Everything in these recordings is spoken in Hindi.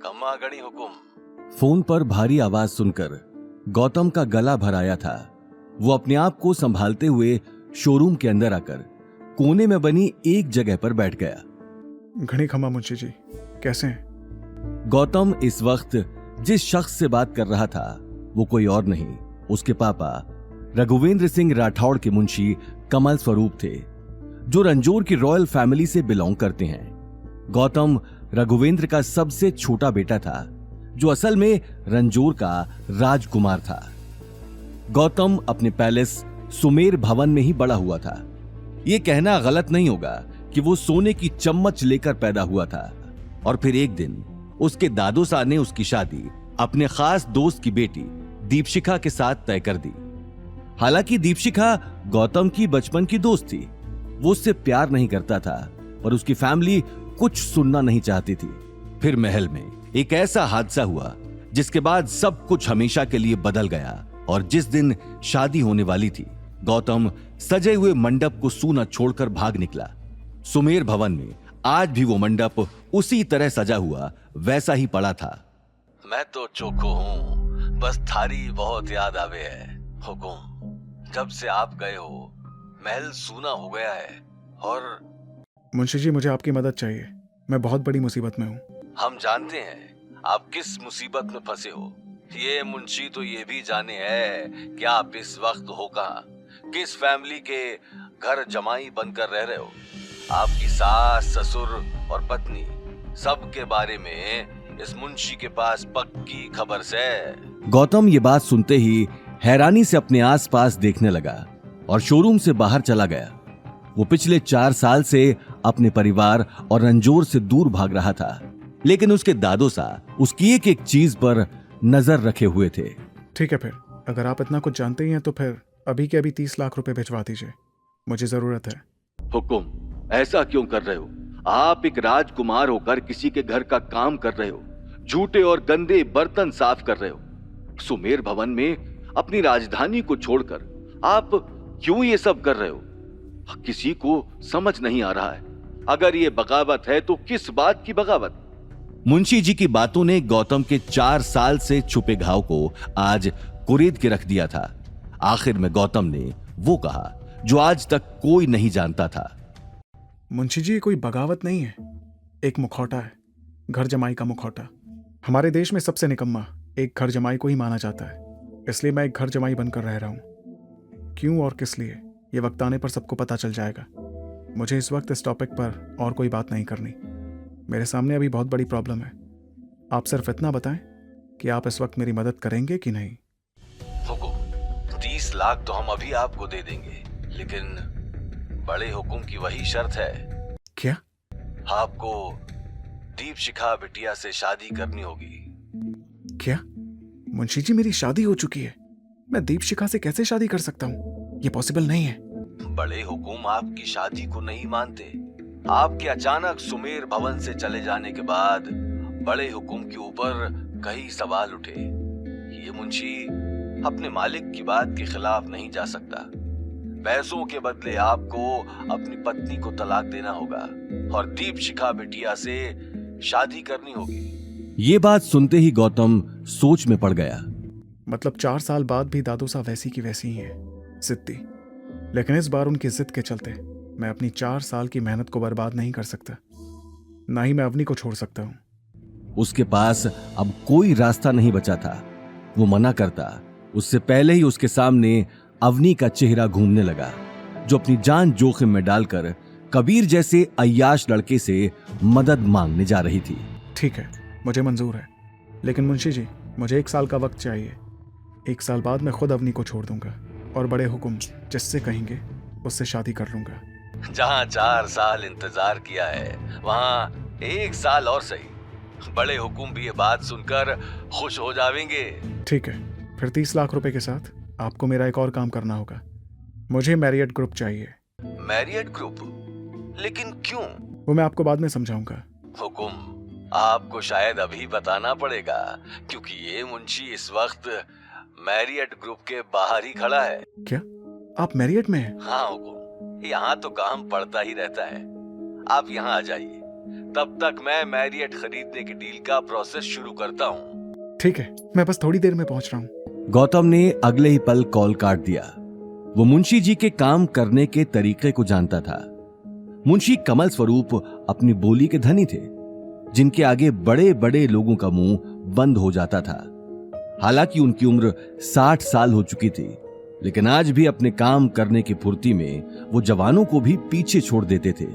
कम्मा गणी हुकुम। फोन पर भारी आवाज सुनकर गौतम का गला भर आया था। वो अपने आप को संभालते हुए शोरूम के अंदर आकर कोने में बनी एक जगह पर बैठ गया। घणी खमा मुंशी जी, कैसे हैं? गौतम इस वक्त जिस शख्स से बात कर रहा था वो कोई और नहीं, उसके पापा रघुवेंद्र सिंह राठौड़ के मुंशी कमल स्वरूप थे, जो रंजोर की रॉयल फैमिली से बिलोंग करते हैं। गौतम रघुवेंद्र का सबसे छोटा बेटा था, जो असल में रंजोर का राजकुमार था। गौतम अपने पैलेस सुमेर भवन में ही बड़ा हुआ था। यह कहना गलत नहीं होगा कि वो सोने की चम्मच लेकर पैदा हुआ था। और फिर एक दिन उसके दादू साहब ने उसकी शादी अपने खास दोस्त की बेटी दीपशिखा के साथ तय कर दी। हालांकि दीपशिखा गौतम की बचपन की दोस्त थी, वो उससे प्यार नहीं करता था और उसकी फैमिली कुछ सुनना नहीं चाहती थी। फिर महल में एक ऐसा हादसा हुआ जिसके बाद सब कुछ हमेशा के लिए बदल गया। और जिस दिन शादी होने वाली थी, गौतम सजे हुए मंडप को सूना छोड़कर भाग निकला। सुमेर भवन में आज भी वो मंडप उसी तरह सजा हुआ वैसा ही पड़ा था। मैं तो चोखो हूँ, बस थारी बहुत याद आवे है हुकुम। जब से आप गए हो महल सूना हो गया है। और मुंशी जी, मुझे आपकी मदद चाहिए। मैं बहुत बड़ी मुसीबत में हूँ। हम जानते हैं आप किस मुसीबत में फंसे हो। ये मुंशी तो ये भी जाने है कि आप इस वक्त हो कहाँ, किस फैमिली के घर जमाई बनकर रह रहे हो। आपकी सास, ससुर और पत्नी सबके बारे में इस मुंशी के पास पक्की खबर से। गौतम ये बात सुनते ही हैरानी से अपने आसपास देखने लगा और शोरूम से बाहर चला गया। वो पिछले 4 साल से अपने परिवार और रंजोर से दूर भाग रहा था, लेकिन उसके दादो साहब उसकी एक एक चीज पर नजर रखे हुए थे। ठीक है, फिर अगर आप इतना कुछ जानते ही हैं तो फिर अभी के अभी 30 लाख रुपए भिजवा दीजिए, मुझे जरूरत है। हुकुम, ऐसा क्यों कर रहे हो? आप एक राजकुमार होकर किसी के घर का काम कर रहे हो, झूठे और गंदे बर्तन साफ कर रहे हो। सुमेर भवन में अपनी राजधानी को छोड़कर आप क्यों ये सब कर रहे हो? किसी को समझ नहीं आ रहा है। अगर ये बगावत है तो किस बात की बगावत? मुंशी जी की बातों ने गौतम के 4 साल से छुपे घाव को आज कुरेद के रख दिया था। आखिर में गौतम ने वो कहा जो आज तक कोई नहीं जानता था। मुंशी जी, कोई बगावत नहीं है, एक मुखौटा है, घर जमाई का मुखौटा। हमारे देश में सबसे निकम्मा एक घर जमाई को ही माना जाता है, इसलिए मैं एक घर जमाई बनकर रह रहा हूं। क्यों और किस लिए, ये वक्त आने पर सबको पता चल जाएगा। मुझे इस वक्त इस टॉपिक पर और कोई बात नहीं करनी। मेरे सामने अभी बहुत बड़ी प्रॉब्लम है। आप सिर्फ इतना बताएं कि आप इस वक्त मेरी मदद करेंगे कि नहीं। हुकुम, 30 लाख तो हम अभी आपको दे देंगे, लेकिन बड़े हुकुम की वही शर्त है। क्या? आपको दीपशिखा बिटिया से शादी करनी होगी। क्या? मुंशी जी, मेरी शादी हो चुकी है, मैं दीपशिखा से कैसे शादी कर सकता हूँ? ये पॉसिबल नहीं है। बड़े हुकुम आपकी शादी को नहीं मानते। आपके अचानक सुमेर भवन से चले जाने के बाद बड़े हुकुम के ऊपर कई सवाल उठे। ये मुंशी अपने मालिक की बात के खिलाफ नहीं जा सकता। पैसों के बदले आपको अपनी पत्नी को तलाक देना होगा और दीपशिखा बिटिया से शादी करनी होगी। ये बात सुनते ही गौतम सोच में पड़ गया। मतलब 4 साल बाद भी दादू साहब वैसी की वैसी ही है, जिद्दी। लेकिन इस बार उनकी जिद के चलते मैं अपनी 4 साल की मेहनत को बर्बाद नहीं कर सकता, ना ही मैं अवनी को छोड़ सकता हूं। उसके पास अब कोई रास्ता नहीं बचा था। वो मना करता, उससे पहले ही उसके सामने अवनी का चेहरा घूमने लगा, जो अपनी जान जोखिम में डालकर कबीर जैसे अय्याश लड़के से मदद मांगने जा रही थी। ठीक है, मुझे मंजूर है, लेकिन मुंशी जी, मुझे 1 साल का वक्त चाहिए। 1 साल बाद मैं खुद अवनी को छोड़ दूंगा और बड़े हुकुम जिससे कहेंगे उससे शादी कर लूंगा। जहाँ 4 साल इंतजार किया है, वहाँ 1 साल और सही। बड़े हुकुम भी ये बात सुनकर खुश हो जाएंगे। ठीक है, फिर 30 लाख रुपए के साथ आपको मेरा एक और काम करना होगा। मुझे मैरियट ग्रुप चाहिए। Marriott group? लेकिन क्यों? वो मैं आपको बाद में समझाऊंगा। हुकुम, आपको शायद अभी बताना पड़ेगा, क्योंकि ये मुंशी इस वक्त मैरियट ग्रुप के बाहर ही खड़ा है। क्या आप मैरियट में हैं? हाँ हुकुम, यहाँ तो काम पड़ता ही रहता है। आप यहाँ आ जाइए, तब तक मैं मैरियट खरीदने की डील का प्रोसेस शुरू करता हूँ। ठीक है, मैं बस थोड़ी देर में पहुंच रहा हूँ। गौतम ने अगले ही पल कॉल काट दिया। वो मुंशी जी के काम करने के तरीके को जानता था। मुंशी कमल स्वरूप अपनी बोली के धनी थे, जिनके आगे बड़े बड़े लोगों का मुंह बंद हो जाता था। हालांकि उनकी उम्र 60 साल हो चुकी थी, लेकिन आज भी अपने काम करने की फुर्ती में वो जवानों को भी पीछे छोड़ देते थे।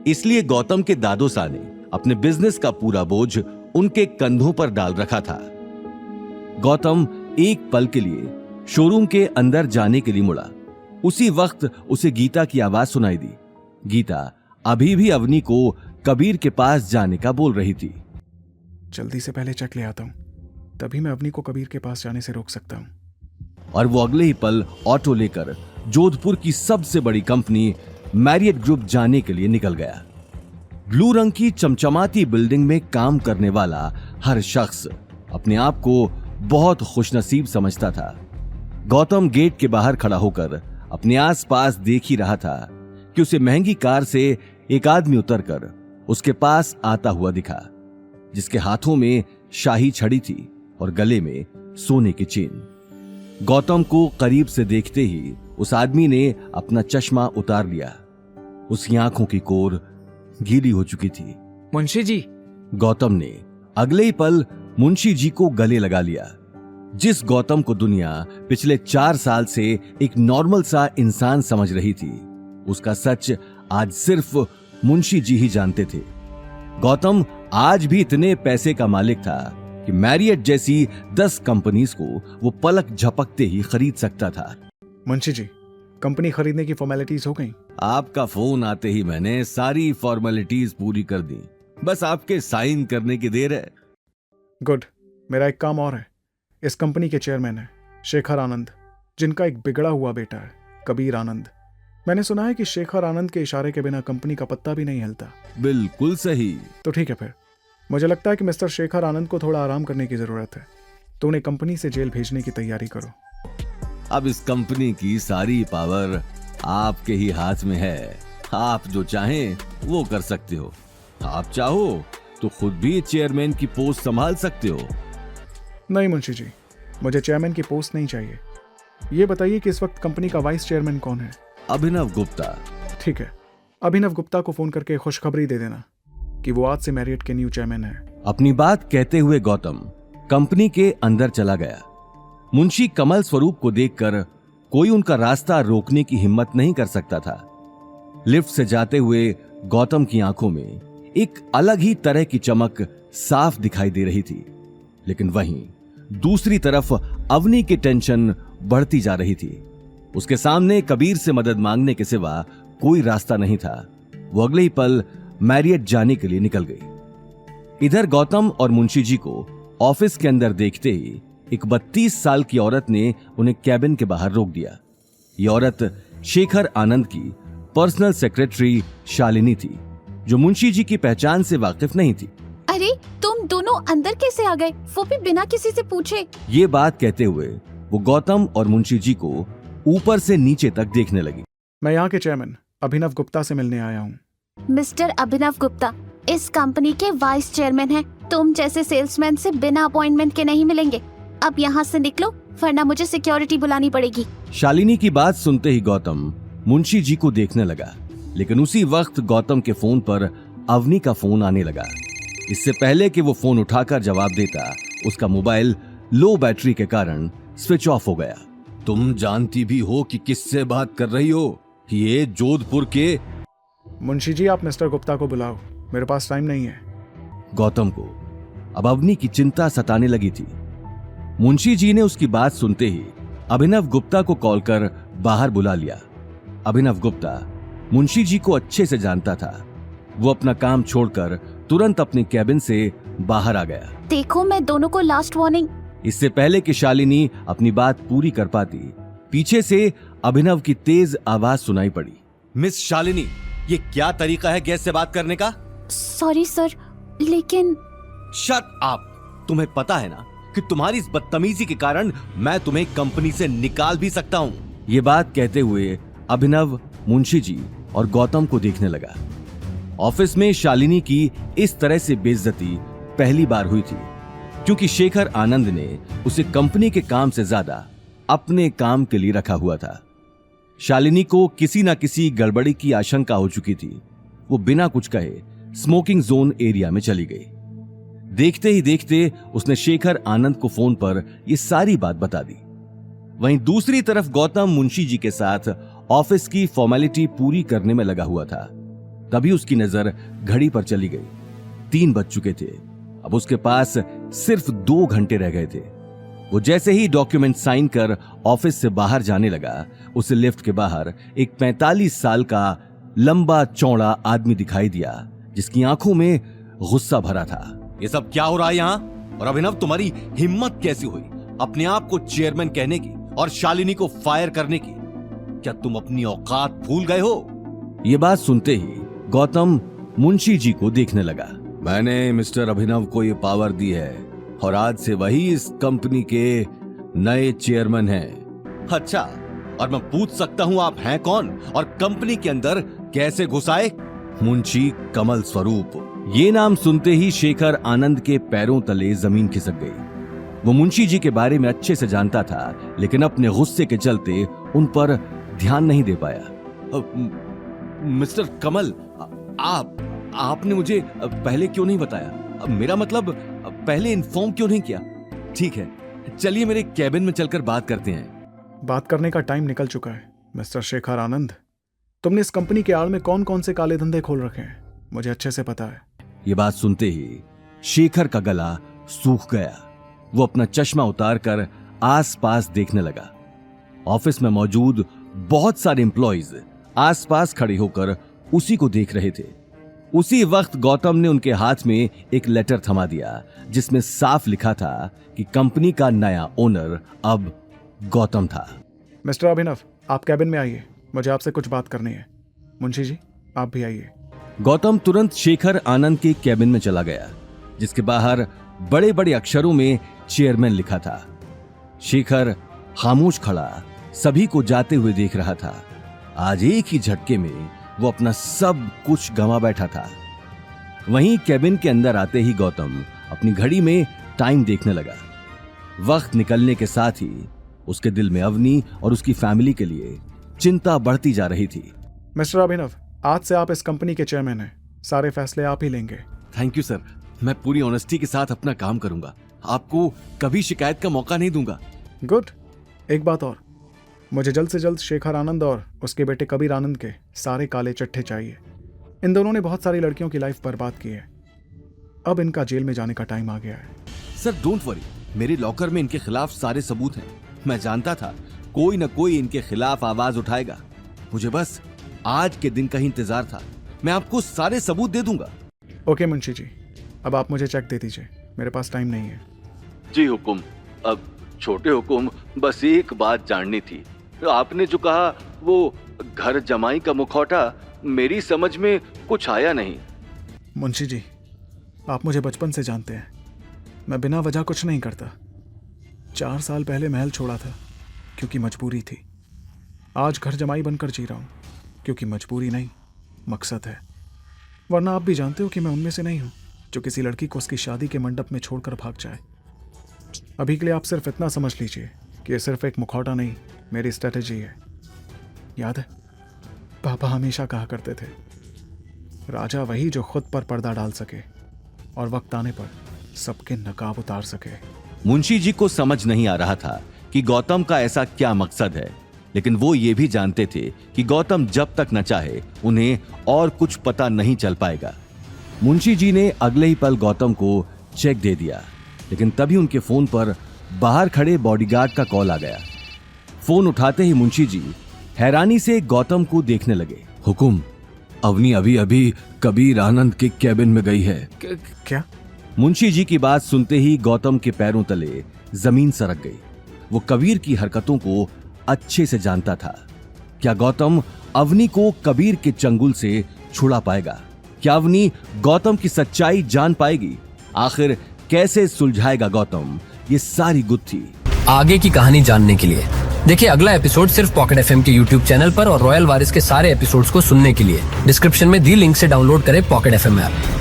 इसलिए गौतम के दादोसा ने अपने बिजनेस का पूरा बोझ उनके कंधों पर डाल रखा था। गौतम एक पल के लिए शोरूम के अंदर जाने के लिए मुड़ा। उसी वक्त उसे गीता की आवाज सुनाई दी। गीता अभी भी अवनी को कबीर के पास जाने का बोल रही थी। जल्दी से पहले चेक ले आता हूँ, तभी मैं अवनी को कबीर के पास जाने से रोक सकता हूँ। और वो अगले ही पल ऑटो लेकर जोधपुर की सबसे बड़ी कंपनी मैरियट ग्रुप जाने के लिए निकल गया। ब्लू रंग की चमचमाती बिल्डिंग में काम करने वाला हर शख्स अपने आप को बहुत खुशनसीब समझता था। गौतम गेट के बाहर खड़ा होकर अपने आसपास देख ही रहा था कि उसे महंगी कार से एक आदमी उतरकर उसके पास आता हुआ दिखा, जिसके हाथों में शाही छड़ी थी और गले में सोने की चेन। गौतम को करीब से देखते ही उस आदमी ने अपना चश्मा उतार लिया। उसकी आंखों की कोर गीली हो चुकी थी। मुंशी जी। गौतम ने अगले ही पल मुंशी जी को गले लगा लिया। जिस गौतम को दुनिया पिछले 4 साल से एक नॉर्मल सा इंसान समझ रही थी, उसका सच आज सिर्फ मुंशी जी ही जानते थे। गौतम आज भी इतने पैसे का मालिक था कि मैरियट जैसी 10 कंपनीज को वो पलक झपकते ही खरीद सकता था। मुंशी जी, कंपनी खरीदने की फॉर्मेलिटीज हो गई? आपका फोन आते ही मैंने सारी फॉर्मेलिटीज पूरी कर दी, बस आपके साइन करने की देर है। गुड। मेरा एक काम और है। इस कंपनी के चेयरमैन है शेखर आनंद, जिनका एक बिगड़ा हुआ बेटा है कबीर आनंद। मैंने सुना है कि शेखर आनंद के इशारे के बिना कंपनी का पत्ता भी नहीं हिलता। बिल्कुल सही। तो ठीक है, फिर मुझे लगता है कि मिस्टर शेखर आनंद को थोड़ा आराम करने की जरूरत है, तो उन्हें कंपनी से जेल भेजने की तैयारी करो। अब इस कंपनी की सारी पावर आपके ही हाथ में है। आप जो चाहें वो कर सकते हो। आप चाहो तो खुद भी चेयरमैन की पोस्ट संभाल सकते हो। नहीं मुंशी जी, मुझे चेयरमैन की पोस्ट नहीं चाहिए। ये बताइए कि इस वक्त कंपनी का वाइस चेयरमैन कौन है? अभिनव गुप्ता। ठीक है, अभिनव गुप्ता को फोन करके खुशखबरी दे देना कि वो आज से मैरियट के न्यू चेयरमैन है। अपनी बात कहते हुए गौतम कंपनी के अंदर चला गया। मुंशी कमल स्वरूप को देखकर कोई उनका रास्ता रोकने की हिम्मत नहीं कर सकता था। लिफ्ट से जाते हुए गौतम की आंखों में एक अलग ही तरह की चमक साफ दिखाई दे रही थी, लेकिन वहीं दूसरी तरफ अवनी की टेंशन बढ़ती जा रही थी। उसके सामने कबीर से मदद मांगने के सिवा कोई रास्ता नहीं था। वो अगले ही पल मैरियट जाने के लिए निकल गई। इधर गौतम और मुंशी जी को ऑफिस के अंदर देखते ही एक 32 साल की औरत ने उन्हें कैबिन के बाहर रोक दिया। ये औरत शेखर आनंद की पर्सनल सेक्रेटरी शालिनी थी, जो मुंशी जी की पहचान से वाकिफ नहीं थी। अरे तुम दोनों अंदर कैसे आ गए, वो भी बिना किसी से पूछे? ये बात कहते हुए वो गौतम और मुंशी जी को ऊपर से नीचे तक देखने लगी। मैं यहाँ के चेयरमैन अभिनव गुप्ता से मिलने आया हूँ। मिस्टर अभिनव गुप्ता इस कंपनी के वाइस चेयरमैन हैं। तुम जैसे सेल्समैन से बिना अपॉइंटमेंट के नहीं मिलेंगे। अब यहाँ से निकलो, वरना मुझे सिक्योरिटी बुलानी पड़ेगी। शालिनी की बात सुनते ही गौतम मुंशी जी को देखने लगा, लेकिन उसी वक्त गौतम के फोन पर अवनी का फोन आने लगा। इससे पहले कि वो फोन उठाकर जवाब देता, उसका मोबाइल लो बैटरी के कारण स्विच ऑफ हो गया। तुम जानती भी हो कि किससे बात कर रही हो? ये जोधपुर के। मुंशी जी, आप मिस्टर गुप्ता को बुलाओ, मेरे पास टाइम नहीं है। गौतम को अब अवनी की चिंता सताने लगी थी। मुंशी जी ने उसकी बात सुनते ही अभिनव गुप्ता को कॉल कर बाहर बुला लिया। अभिनव गुप्ता मुंशी जी को अच्छे से जानता था। वो अपना काम छोड़कर तुरंत अपने कैबिन से बाहर आ गया। देखो, मैं दोनों को लास्ट वार्निंग। इससे पहले कि शालिनी अपनी बात पूरी कर पाती, पीछे से अभिनव की तेज आवाज सुनाई पड़ी। मिस शालिनी, ये क्या तरीका है गैस से बात करने का? सॉरी सर, लेकिन। Shut up. तुम्हें पता है ना कि तुम्हारी इस बदतमीजी के कारण मैं तुम्हें कंपनी से निकाल भी सकता हूं। ये बात कहते हुए अभिनव मुंशी जी और गौतम को देखने लगा ऑफिस में शालिनी की इस तरह से बेइज्जती पहली बार हुई थी, क्योंकि शेखर आनंद ने उसे कंपनी के काम से ज्यादा अपने काम के लिए रखा हुआ था। शालिनी को किसी ना किसी गड़बड़ी की आशंका हो चुकी थी। वो बिना कुछ कहे स्मोकिंग जोन एरिया में चली गई। देखते ही देखते उसने शेखर आनंद को फोन पर यह सारी बात बता दी। वहीं दूसरी तरफ गौतम मुंशी जी के साथ ऑफिस की फॉर्मेलिटी पूरी करने में लगा हुआ था। तभी उसकी नजर घड़ी पर चली गई। 3 बज चुके थे। अब उसके पास सिर्फ 2 घंटे रह गए थे। वो जैसे ही डॉक्यूमेंट साइन कर ऑफिस से बाहर जाने लगा, उसे लिफ्ट के बाहर एक 45 साल का लंबा चौड़ा आदमी दिखाई दिया, जिसकी आंखों में गुस्सा भरा था। ये सब क्या हो रहा है यहाँ? और अभिनव, तुम्हारी हिम्मत कैसी हुई अपने आप को चेयरमैन कहने की और शालिनी को फायर करने की? क्या तुम अपनी औकात भूल गए हो? ये बात सुनते ही गौतम मुंशी जी को देखने लगा। मैंने मिस्टर अभिनव को ये पावर दी है और आज से वही इस कंपनी के नए चेयरमैन हैं। अच्छा, और मैं पूछ सकता हूं आप हैं कौन और कंपनी के अंदर कैसे घुस आए? मुंशी कमल स्वरूप। ये नाम सुनते ही शेखर आनंद के पैरों तले जमीन खिसक गई। वो मुंशी जी के बारे में अच्छे से जानता था, लेकिन अपने गुस्से के चलते उन पर ध्यान नहीं दे पाया। मिस्टर कमल, आपने मुझे पहले क्यों नहीं बताया? मेरा मतलब पहले इन्फॉर्म क्यों नहीं किया? ठीक है, चलिए मेरे कैबिन में चलकर बात करते हैं। बात करने का टाइम निकल चुका है। मिस्टर शेखर आनंद, तुमने इस कंपनी के आड़ में कौन कौन से काले धंधे खोल रखे हैं, मुझे अच्छे से पता है। ये बात सुनते ही शेखर का गला सूख गया। वो अपना चश्मा उतारकर आसपास देखने लगा। ऑफिस में मौजूद बहुत सारे एम्प्लॉइज आसपास खड़े होकर उसी को देख रहे थे। उसी वक्त गौतम ने उनके हाथ में एक लेटर थमा दिया, जिसमें साफ लिखा था कि कंपनी का नया ओनर अब गौतम था। मिस्टर अभिनव, आप कैबिन में आइए, मुझे आपसे कुछ बात करनी है। मुंशी जी, आप भी आइए। गौतम तुरंत शेखर आनंद के कैबिन में चला गया, जिसके बाहर बड़े बड़े अक्षरों में चेयरमैन लिखा था। शेखर खामोश खड़ा सभी को जाते हुए देख रहा था। आज एक ही झटके में वो अपना सब कुछ गंवा बैठा था। वहीं कैबिन के अंदर आते ही गौतम अपनी घड़ी में टाइम देखने लगा। वक्त निकलने के साथ ही उसके दिल में अवनी और उसकी फैमिली के लिए चिंता बढ़ती जा रही थी। मिस्टर अभिनव, आज से आप इस कंपनी के चेयरमैन हैं। सारे फैसले आप ही लेंगे। थैंक यू सर, मैं पूरी ऑनेस्टी के साथ अपना काम करूंगा। आपको कभी शिकायत का मौका नहीं दूंगा। गुड। एक बात और, मुझे जल्द से जल्द शेखर आनंद और उसके बेटे कबीर आनंद के सारे काले चिट्ठे चाहिए। इन दोनों ने बहुत सारी लड़कियों की लाइफ बर्बाद की है। अब इनका जेल में जाने का टाइम आ गया है। सर डोंट वरी, मेरे लॉकर में इनके खिलाफ सारे सबूत हैं। मैं जानता था कोई न कोई इनके खिलाफ आवाज उठाएगा। मुझे बस आज के दिन का ही इंतजार था। मैं आपको सारे सबूत दे दूंगा। ओके मुंशी जी, अब आप मुझे चेक दे दीजिए, मेरे पास टाइम नहीं है। जी हुकुम। अब छोटे हुकुम, बस एक बात जाननी थी। आपने जो कहा वो घर जमाई का मुखौटा, मेरी समझ में कुछ आया नहीं। मुंशी जी, आप मुझे बचपन से जानते हैं, मैं बिना वजह कुछ नहीं करता। 4 साल पहले महल छोड़ा था क्योंकि मजबूरी थी। आज घर जमाई बनकर जी रहा हूं क्योंकि मजबूरी नहीं, मकसद है। वरना आप भी जानते हो कि मैं उनमें से नहीं हूं जो किसी लड़की को उसकी शादी के मंडप में छोड़कर भाग जाए। अभी के लिए आप सिर्फ इतना समझ लीजिए कि यह सिर्फ एक मुखौटा नहीं, मेरी स्ट्रेटेजी है। याद है, पापा हमेशा कहा करते थे, राजा वही जो खुद पर पर्दा डाल सके और वक्त आने पर सबके नकाब उतार सके। मुंशी जी को समझ नहीं आ रहा था कि गौतम का ऐसा क्या मकसद है, लेकिन वो ये भी जानते थे कि गौतम जब तक न चाहे उन्हें और कुछ पता नहीं चल पाएगा। मुंशी जी ने अगले ही पल गौतम को चेक दे दिया, लेकिन तभी उनके फोन पर बाहर खड़े बॉडीगार्ड का कॉल आ गया। फोन उठाते ही मुंशी जी हैरानी से गौतम को देखने लगे। हुकुम, अवनी अभी अभी कबीर आनंद के कैबिन में गई है। क्या? मुंशी जी की बात सुनते ही गौतम के पैरों तले जमीन सरक गई। वो कबीर की हरकतों को अच्छे से जानता था। क्या गौतम अवनी को कबीर के चंगुल से छुड़ा पाएगा? क्या अवनी गौतम की सच्चाई जान पाएगी? आखिर कैसे सुलझाएगा गौतम ये सारी गुत्थी? आगे की कहानी जानने के लिए देखिए अगला एपिसोड सिर्फ पॉकेट एफएम के यूट्यूब चैनल पर और रॉयल वारिस के सारे एपिसोड्स को सुनने के लिए डिस्क्रिप्शन में दी लिंक से डाउनलोड करें पॉकेट एफएम ऐप।